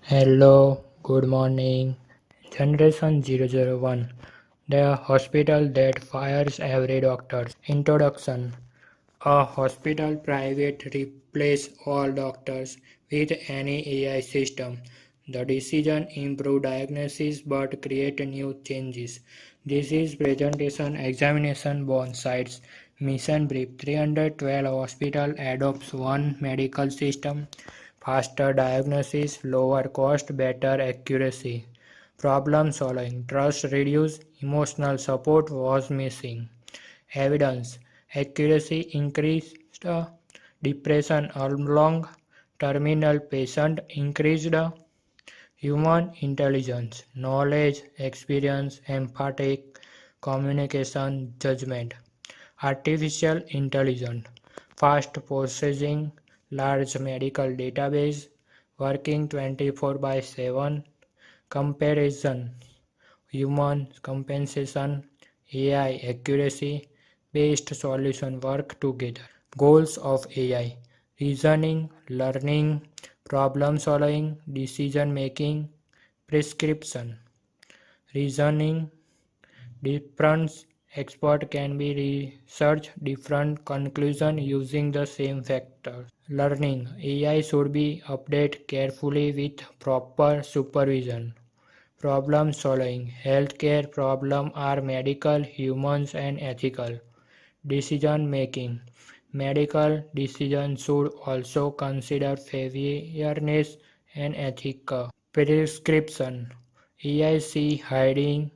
Hello, good morning. Generation 001, the hospital that fires every doctor. Introduction. A hospital private replace all doctors with any AI system. The decision improve diagnosis but create new changes. This is presentation examination bone sites. Mission brief 312 hospital adopts one medical system. Faster diagnosis, lower cost, better accuracy. Problem solving, trust reduced, emotional support was missing. Evidence, accuracy increased, depression among terminal patient increased, human intelligence, knowledge, experience, empathic communication, judgment. Artificial intelligence, fast processing, large medical database, working 24 by 7, comparison, human compensation, AI accuracy, based solution work together. Goals of AI: reasoning, learning, problem solving, decision making, prescription. Reasoning, different experts can be research different conclusions using the same factors. Learning, AI should be updated carefully with proper supervision. Problem solving, healthcare problems are medical, humans and ethical. Decision making, medical decisions should also consider fairness and ethics. Prescription, AI see hiding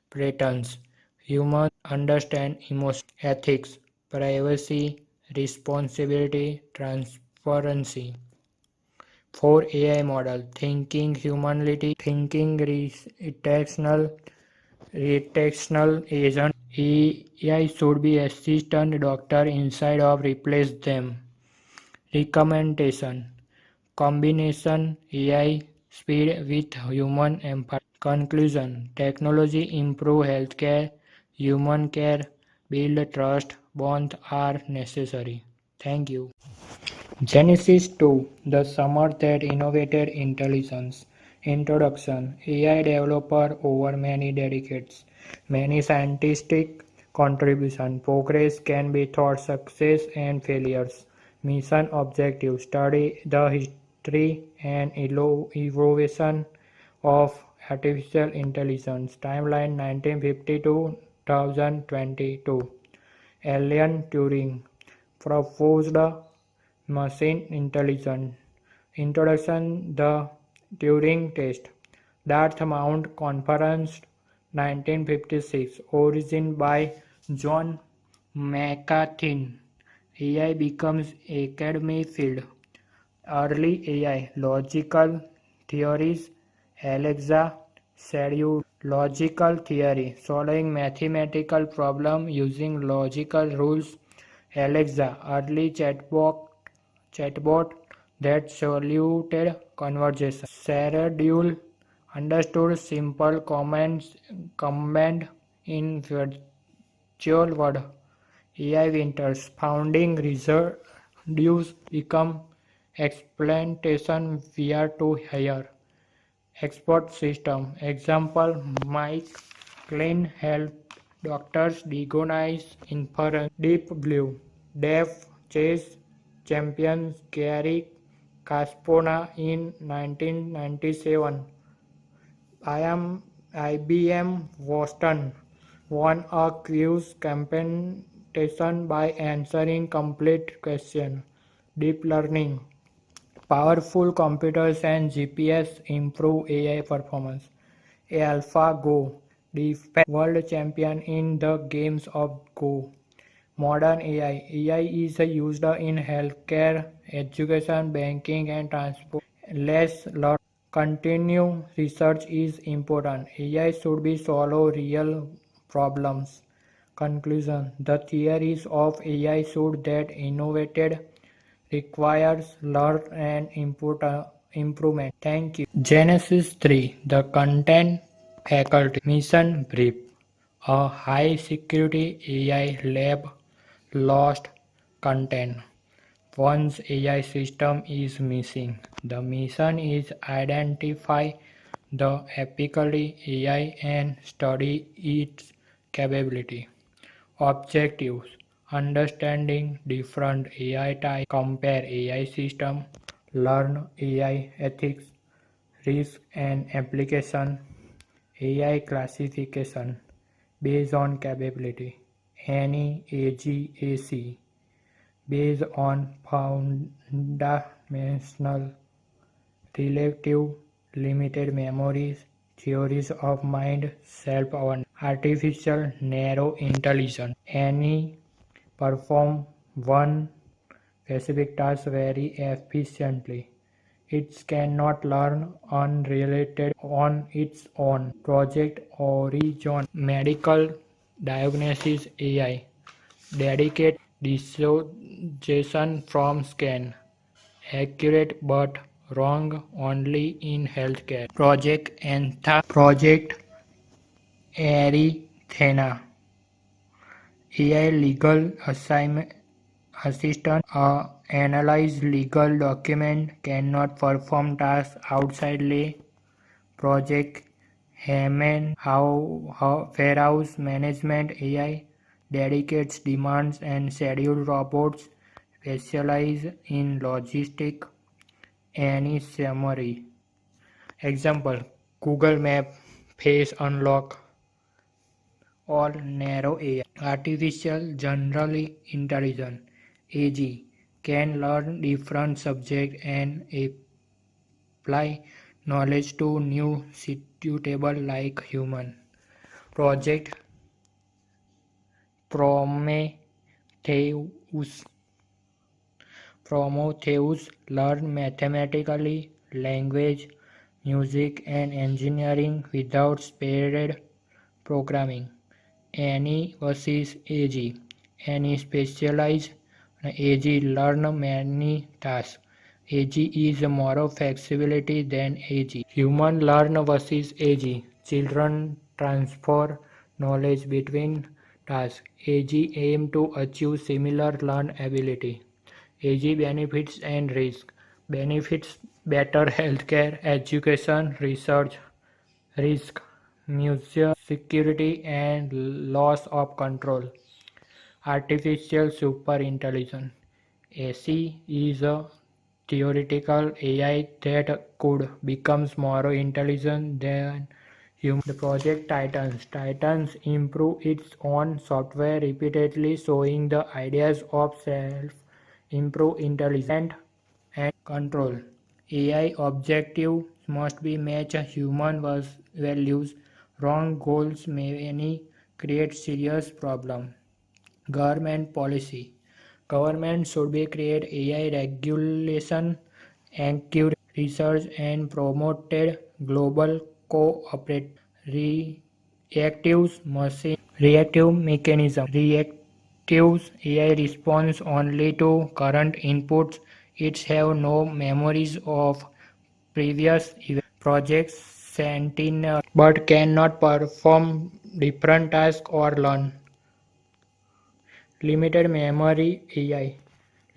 patterns. Humans understand emotion, ethics, privacy, responsibility, transparency. 4 AI model, thinking humanity, thinking relational agent. AI should be assistant doctor inside of replace them. Recommendation, combination AI speed with human empathy. Conclusion, technology improve healthcare, human care, build trust, both are necessary. Thank you. Genesis 2, the summer that innovated intelligence. Introduction, AI developer over many decades. Many scientific contribution. Progress can be thought success and failures. Mission objective, study the history and evolution of artificial intelligence. Timeline 1950 to 2022. Alan Turing proposed machine intelligence. Introduction the Turing test. Dartmouth Conference 1956. Origin by John McCarthy. AI becomes academic field. Early AI logical theories. Alexa schedule logical theory, solving mathematical problem using logical rules. Alexa, early chatbot that solicited conversation. Sarah Duell understood simple command in virtual world. AI winters, founding residues become explantation via to higher. Expert system. Example, Mike Klein helped doctors diagnose inference. Deep Blue. Deaf chess champion Gary Kasparov in 1997. IBM Boston won a quiz competition by answering complete question. Deep learning. Powerful computers and GPS improve AI performance. AlphaGo defense world champion in the games of Go. Modern AI. AI is used in healthcare, education, banking and transport. Less learn. Continue research is important. AI should be solve real problems. Conclusion. The theories of AI should that innovated requires learn and improvement. Thank you. Genesis 3, the content faculty. Mission brief. A high security AI lab lost content. Once AI system is missing, the mission is identify the epically AI and study its capability. Objectives: understanding different AI types, compare AI system, learn AI ethics, risk and application, AI classification based on capability, any AGAC based on fundamental relative limited memories, theories of mind, self-awareness, artificial narrow intelligence. Any perform one specific task very efficiently. It cannot learn unrelated on its own. Project Horizon Medical Diagnosis AI dedicate dissociation from scan. Accurate but wrong only in healthcare. Project Antha, Project Athena, AI legal assistant analyze legal document, cannot perform tasks outside law. Project Hammond Warehouse Management AI dedicates demands and schedule robots specialize in logistics. Any summary. Example: Google Map, Face Unlock, or Narrow AI. Artificial General Intelligence (AG) can learn different subjects and apply knowledge to new suitable like human. Project Prometheus. Prometheus learn mathematically, language, music and engineering without paired programming. Any versus AG. Any specialized AG learn many tasks. AG is more flexibility than AG. Human learn versus AG. Children transfer knowledge between tasks. AG aim to achieve similar learn ability. AG benefits and risk. Benefits: better healthcare, education, research. Risk: mutual security and loss of control. Artificial superintelligence (AC) is a theoretical AI that could become more intelligent than humans. The Project Titans. Titans improve its own software repeatedly, showing the ideas of self-improved intelligence and control. AI objectives must be match human values. Wrong goals may create serious problems. Government policy. Government should be create AI regulation, encourage research and promoted global cooperation. Reactive mechanism. Reactive AI responds only to current inputs. It have no memories of previous events. Project Sentinel but cannot perform different tasks or learn. Limited memory AI.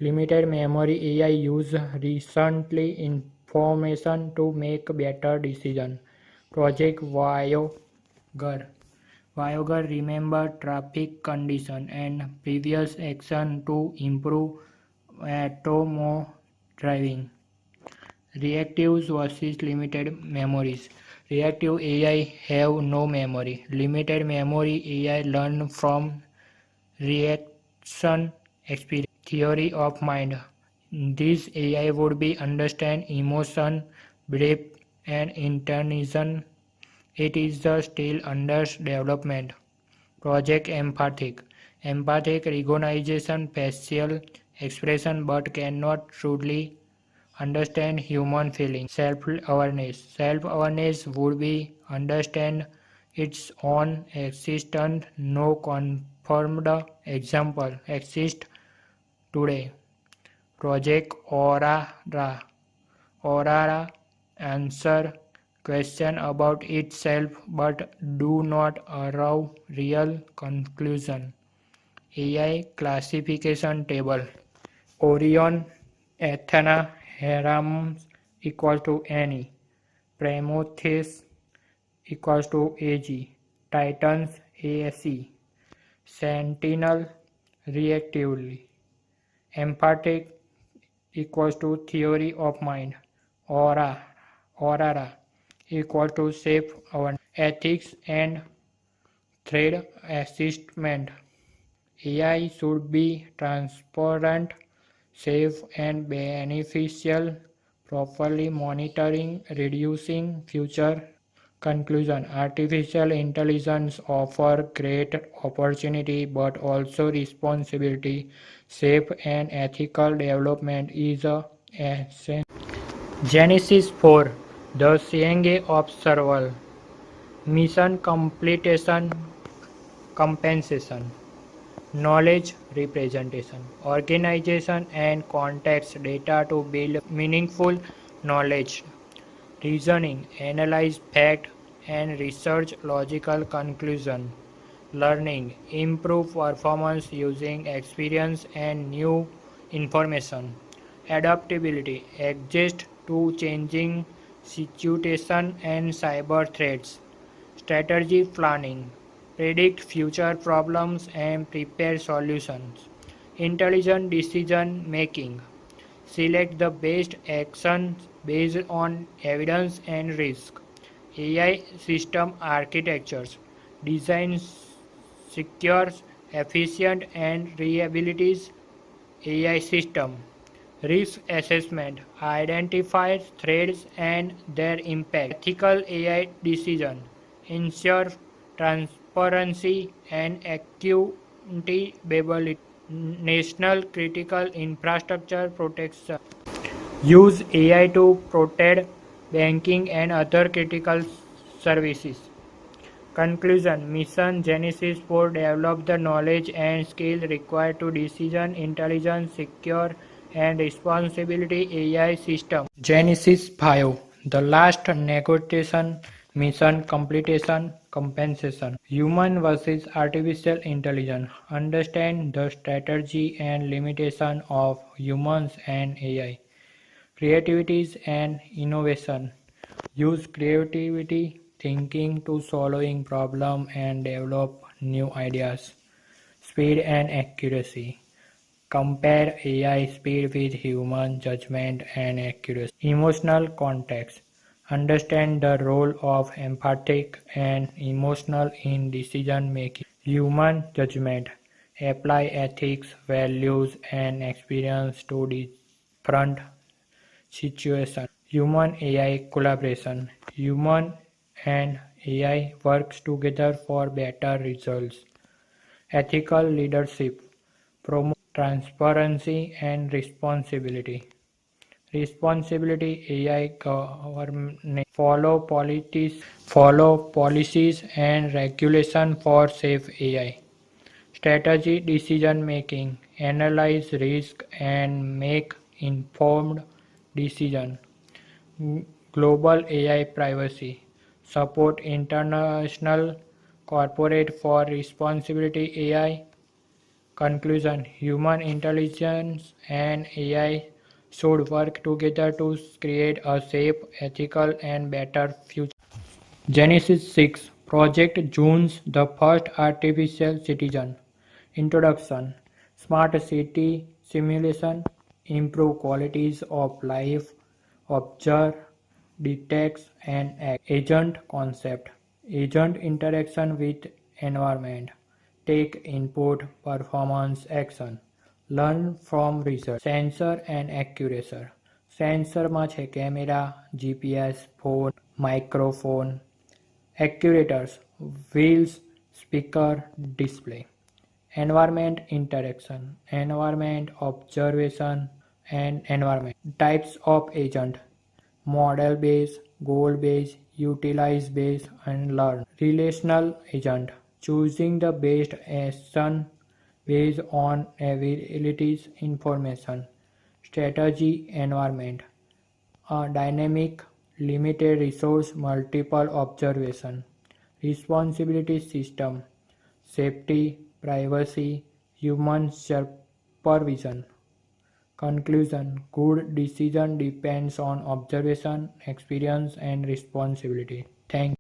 Limited memory AI use recently information to make better decisions. Project Voyager. Voyager remember traffic condition and previous action to improve autonomous driving. Reactive versus limited memories. Reactive AI have no memory. Limited memory AI learn from reaction experience. Theory of mind. This AI would be understand emotion, brief and intention. It is still under development. Project Empathic. Empathic recognition facial expression but cannot truly understand human feelings. Self-awareness. Self-awareness would be understand its own existence. No confirmed example exist today. Project Aurora. Aurora answer question about itself but do not arrive real conclusion. AI classification table. Orion, Athena, Hermes equals to Ne, Prometheus equals to Ag, Titans Ace, Sentinel reactively, empathic equals to theory of mind, Aurora equals to safe awareness, ethics and threat assessment. AI should be transparent, safe and beneficial, properly monitoring, reducing future. Conclusion: artificial intelligence offers great opportunity but also responsibility. Safe and ethical development is essential. Genesis 4: The Chang'e Observer. Mission completion compensation. Knowledge representation. Organization and context data to build meaningful knowledge. Reasoning, analyze fact and research logical conclusion. Learning, improve performance using experience and new information. Adaptability, adjust to changing situation and cyber threats. Strategy planning, predict future problems and prepare solutions. Intelligent decision making, select the best actions based on evidence and risk. AI system architectures, design secure, efficient and reliable AI system. Risk assessment, identify threats and their impact. Ethical AI decision, ensure transparency and accountability. National critical infrastructure protection. Use AI to protect banking and other critical services. Conclusion: Mission Genesis 4 develop the knowledge and skill required to decision intelligence, secure and responsibility AI system. Genesis 5: The Last Negotiation. Mission completion compensation. Human versus artificial intelligence. Understand the strategy and limitation of humans and AI. Creativity and innovation. Use creativity thinking to solving problem and develop new ideas. Speed and accuracy. Compare AI speed with human judgment and accuracy. Emotional context. Understand the role of empathic and emotional in decision making. Human judgment. Apply ethics, values and experience to different situation. Human AI collaboration. Human and AI works together for better results. Ethical leadership. Promote transparency and responsibility. Responsibility AI governance. Follow policies and regulation for safe AI. Strategy decision making. Analyze risk and make informed decision. Global AI privacy. Support international corporate for responsibility AI. Conclusion: human intelligence and AI should work together to create a safe, ethical and better future. Genesis 6: Project June's the first artificial citizen. Introduction: Smart city simulation, improve qualities of life, observe, detects and act. Agent concept: agent interaction with environment, take input, performance action, learn from research. Sensor and accuracy. સેન્સરમાં છે camera, GPS, phone, microphone, actuators, wheels, speaker, display. Environment interaction, environment observation and environment. Types of agent: model based, goal based, utilize based and learn. Relational agent: choosing the best action based on availabilities information. Strategy environment: a dynamic, limited resource, multiple observation. Responsibility system: safety, privacy, human supervision. Conclusion: good decision depends on observation, experience, and responsibility. Thank